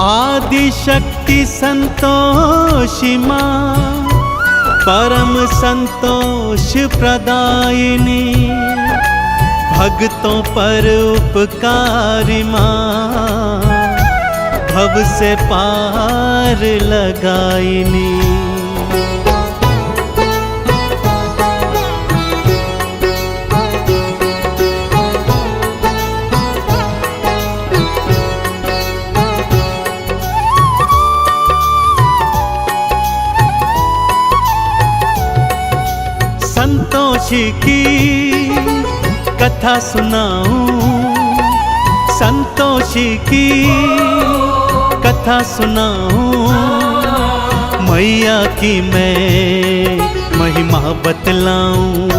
आदि शक्ति संतोषी माँ, परम संतोष प्रदायिनी, भक्तों पर उपकारी माँ, भव से पार लगाइनी। संतोषी की कथा सुनाऊं, संतोषी की कथा सुनाऊं, मैया की मैं महिमा बतलाऊं।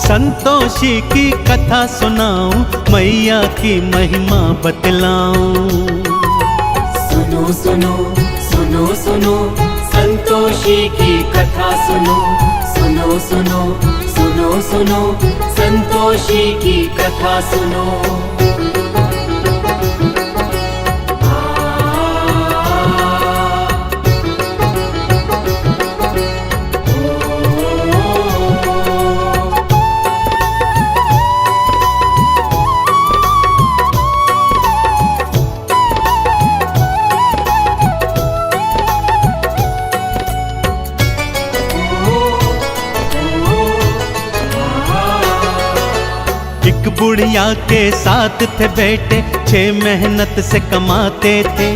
संतोषी की कथा सुनाऊं, मैया की महिमा बतलाऊं। सुनो सुनो सुनो सुनो संतोषी की कथा सुनो, सुनो सुनो सुनो सुनो संतोषी की कथा सुनो। एक बुढ़िया के साथ थे बेटे, 6 मेहनत से कमाते थे,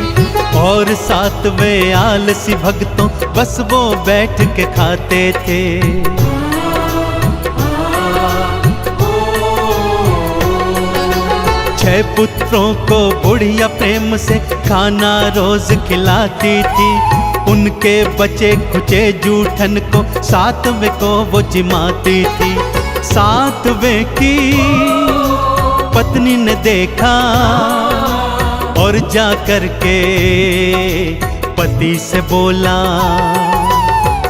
और 7 वे आलसी भक्तों बस वो बैठ के खाते थे। छह पुत्रों को बुढ़िया प्रेम से खाना रोज खिलाती थी, उनके बचे खुचे जूठन को 7वें को वो जिमाती थी। 7वें की पत्नी ने देखा और जा कर के पति से बोला।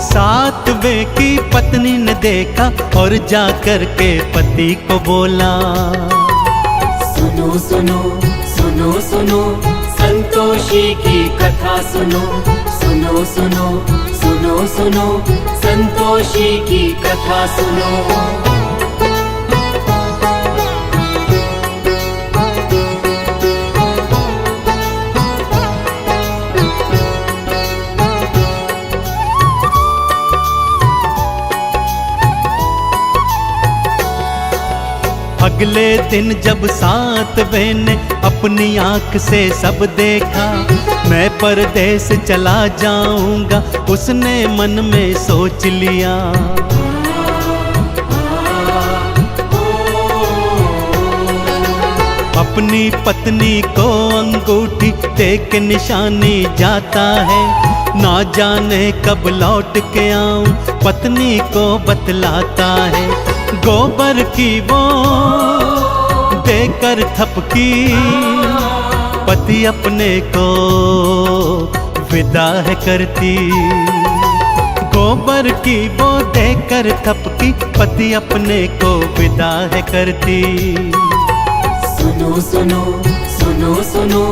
7वें की पत्नी ने देखा और जा कर के पति को बोला। सुनो सुनो सुनो सुनो संतोषी की कथा सुनो, सुनो सुनो सुनो सुनो संतोषी की कथा सुनो। अगले दिन जब 7वें ने अपनी आंख से सब देखा, मैं परदेस चला जाऊंगा उसने मन में सोच लिया। अपनी पत्नी को अंगूठी दे के निशानी जाता है, ना जाने कब लौट के आऊं पत्नी को बतलाता है। गोबर की वो देकर थपकी, पति अपने को विदा है करती। गोबर की वो देकर थपकी, पति अपने को विदा है करती। सुनो सुनो सुनो सुनो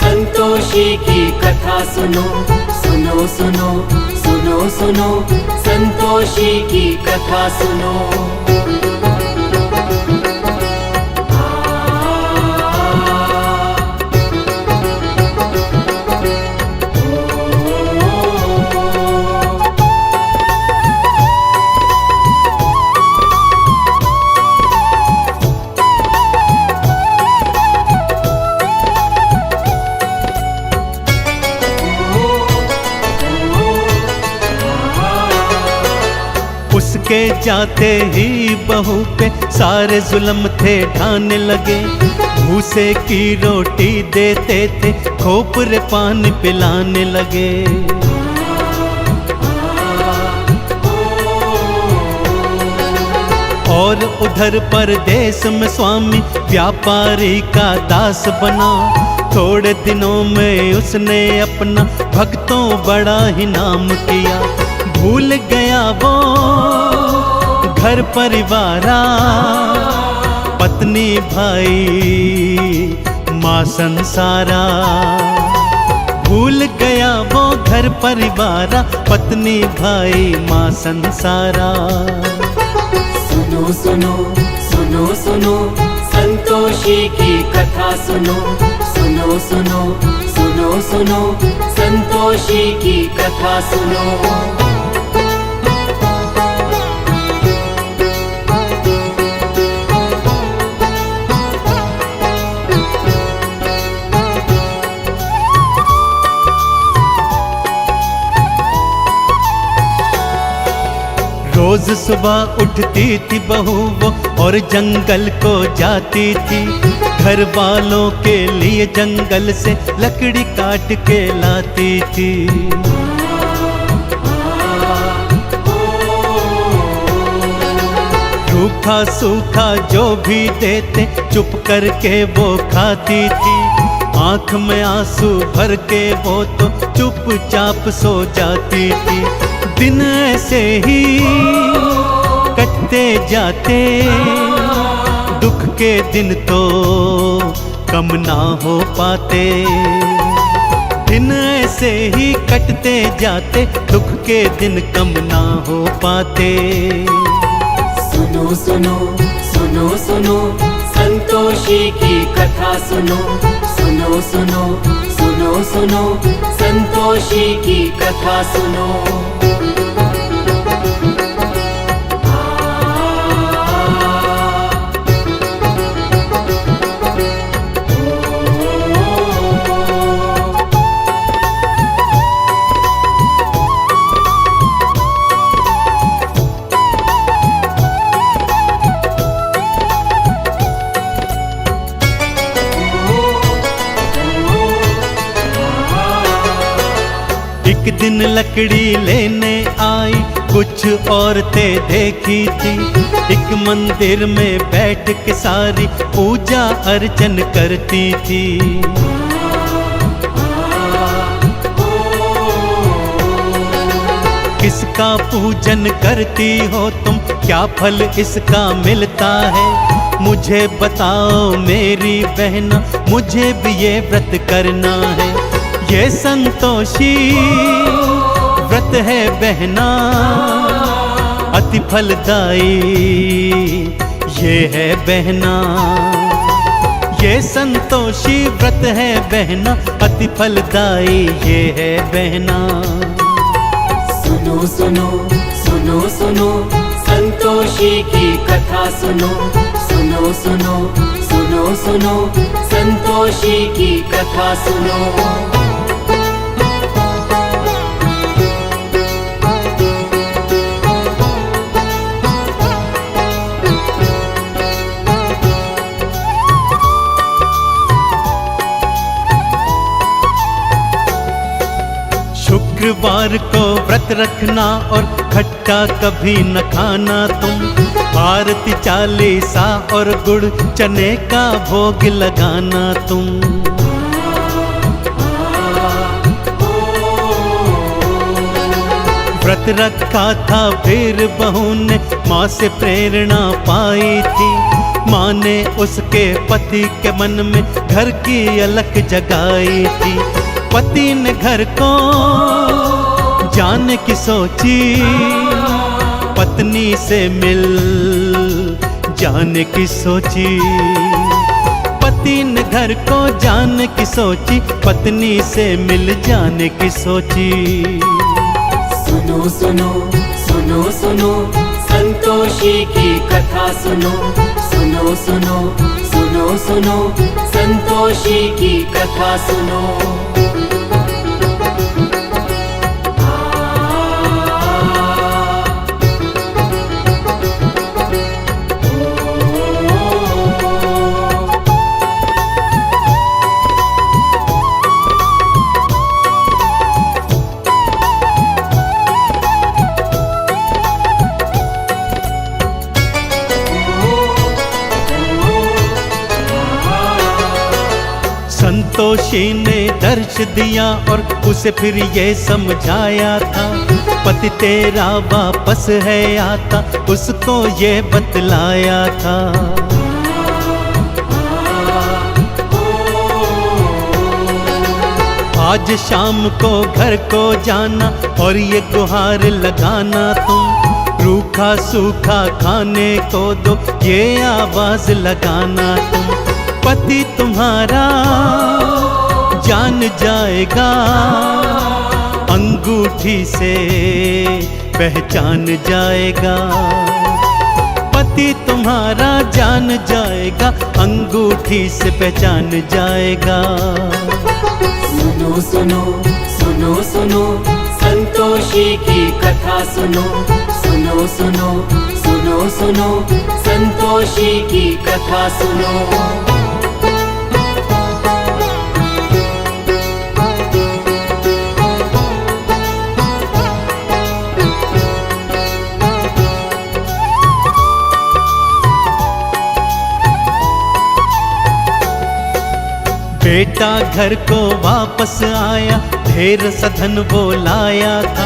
संतोषी की कथा सुनो, सुनो सुनो सुनो सुनो संतोषी की कथा सुनो। उसके जाते ही बहू पे सारे जुल्म थे ढाने लगे, भूसे की रोटी देते थे, खोपरे पानी पिलाने लगे। और उधर परदेश में स्वामी व्यापारी का दास बना, थोड़े दिनों में उसने अपना भक्तों बड़ा ही नाम किया। भूल गया वो घर परिवारा, पत्नी भाई माँ संसारा। भूल गया वो घर परिवारा, पत्नी भाई माँ संसारा। सुनो सुनो सुनो सुनो संतोषी की कथा सुनो, सुनो सुनो सुनो सुनो संतोषी की कथा सुनो। रोज सुबह उठती थी बहू वो और जंगल को जाती थी, घर वालों के लिए जंगल से लकड़ी काट के लाती थी। रूखा सूखा जो भी देते चुप करके वो खाती थी, आंख में आंसू भर के वो तो चुपचाप सो जाती थी। दिन ऐसे ही कटते जाते, दुख के दिन तो कम ना हो पाते। दिन ऐसे ही कटते जाते, दुख के दिन कम ना हो पाते। सुनो सुनो सुनो सुनो संतोषी की कथा सुनो, सुनो सुनो सुनो सुनो संतोषी की कथा सुनो। एक दिन लकड़ी लेने आई कुछ औरतें देखी थी, एक मंदिर में बैठ के सारी पूजा अर्चन करती थी। किसका पूजन करती हो तुम, क्या फल इसका मिलता है? मुझे बताओ मेरी बहना, मुझे भी ये व्रत करना है। ये संतोषी व्रत है बहना, अति फलदायी ये है बहना। ये संतोषी व्रत है बहना, अति फलदायी ये है बहना। सुनो सुनो सुनो सुनो संतोषी की कथा सुनो, सुनो सुनो सुनो सुनो संतोषी की कथा सुनो। शुक्रवार को व्रत रखना और खट्टा कभी न खाना तुम, आरती चालीसा और गुड़ चने का भोग लगाना तुम। व्रत रखा था फिर बहू ने माँ से प्रेरणा पाई थी, माँ ने उसके पति के मन में घर की अलख जगाई थी। पति ने घर को जाने की सोची, पत्नी से मिल जाने की सोची। पति ने घर को जाने की सोची, पत्नी से मिल जाने की सोची। सुनो सुनो सुनो सुनो संतोषी की कथा सुनो, सुनो सुनो सुनो सुनो संतोषी की कथा सुनो। संतोषी ने दर्श दिया और उसे फिर ये समझाया था, पति तेरा वापस है आता, उसको ये बतलाया था। आज शाम को घर को जाना और ये गुहार लगाना तुम, रूखा सूखा खाने को दो ये आवाज लगाना तुम। पति तुम्हारा जान जाएगा, अंगूठी से पहचान जाएगा। पति तुम्हारा जान जाएगा, अंगूठी से पहचान जाएगा। सुनो सुनो सुनो सुनो संतोषी की कथा सुनो, सुनो सुनो सुनो सुनो संतोषी की कथा सुनो। बेटा घर को वापस आया, ढेर सधन वो लाया था।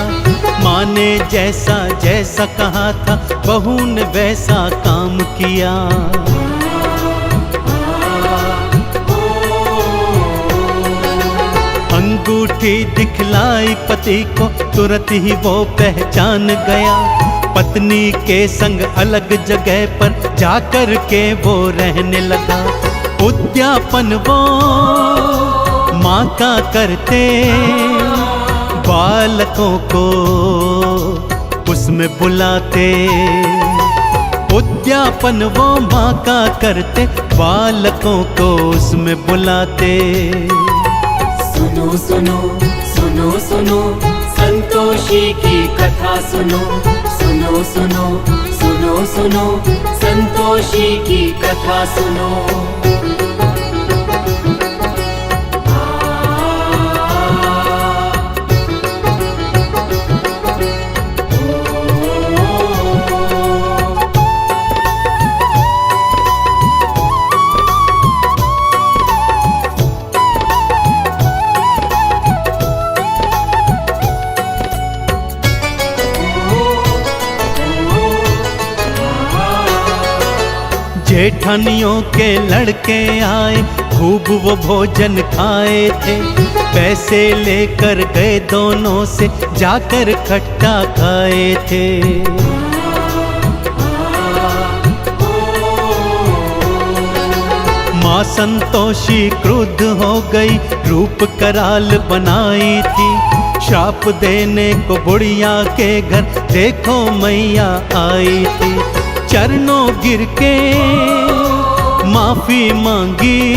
माँ ने जैसा जैसा कहा था, बहू ने वैसा काम किया। अंगूठी दिखलाई पति को, तुरंत ही वो पहचान गया। पत्नी के संग अलग जगह पर जाकर के वो रहने लगा। उद्यापन वो माँ का करते, बालकों को उसमें बुलाते। उद्यापन वो माँ का करते, बालकों को उसमें बुलाते। सुनो सुनो सुनो सुनो संतोषी की कथा सुनो, सुनो सुनो सुनो सुनो संतोषी की कथा सुनो। जेठानियों के लड़के आए, खूब वो भोजन खाए थे। पैसे लेकर गए दोनों से, जाकर खट्टा खाए थे। माँ संतोषी क्रुद्ध हो गई, रूप कराल बनाई थी। श्राप देने को बुढ़िया के घर देखो मैया आई थी। चरणों गिर के माफी मांगी,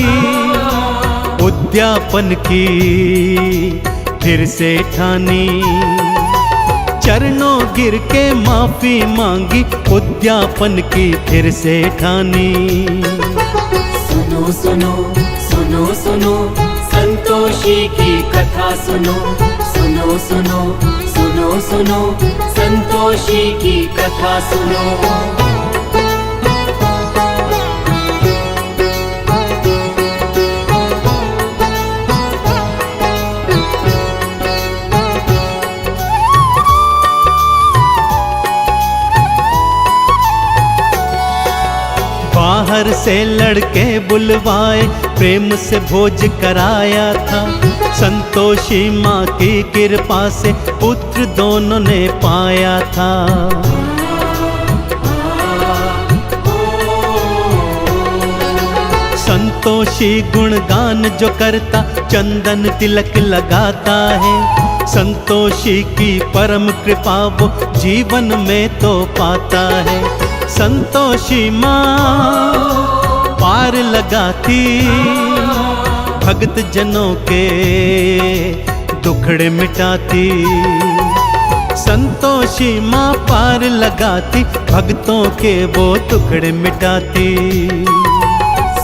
उद्यापन की फिर से ठानी। चरणों गिर के माफी मांगी, उद्यापन की फिर से ठानी। सुनो सुनो सुनो सुनो संतोषी की कथा सुनो, सुनो सुनो सुनो सुनो संतोषी की कथा सुनो। बाहर से लड़के बुलवाए, प्रेम से भोज कराया था। संतोषी माँ की कृपा से पुत्र दोनों ने पाया था। संतोषी गुणगान जो करता, चंदन तिलक लगाता है। संतोषी की परम कृपा वो जीवन में तो पाता है। संतोषी माँ पार लगाती, भक्त जनों के दुखड़े मिटाती। संतोषी माँ पार लगाती, भक्तों के वो टुकड़े मिटाती।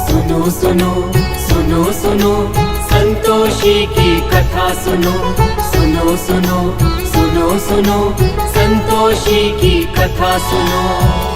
सुनो सुनो सुनो सुनो संतोषी की कथा सुनो, सुनो सुनो सुनो सुनो संतोषी की कथा सुनो।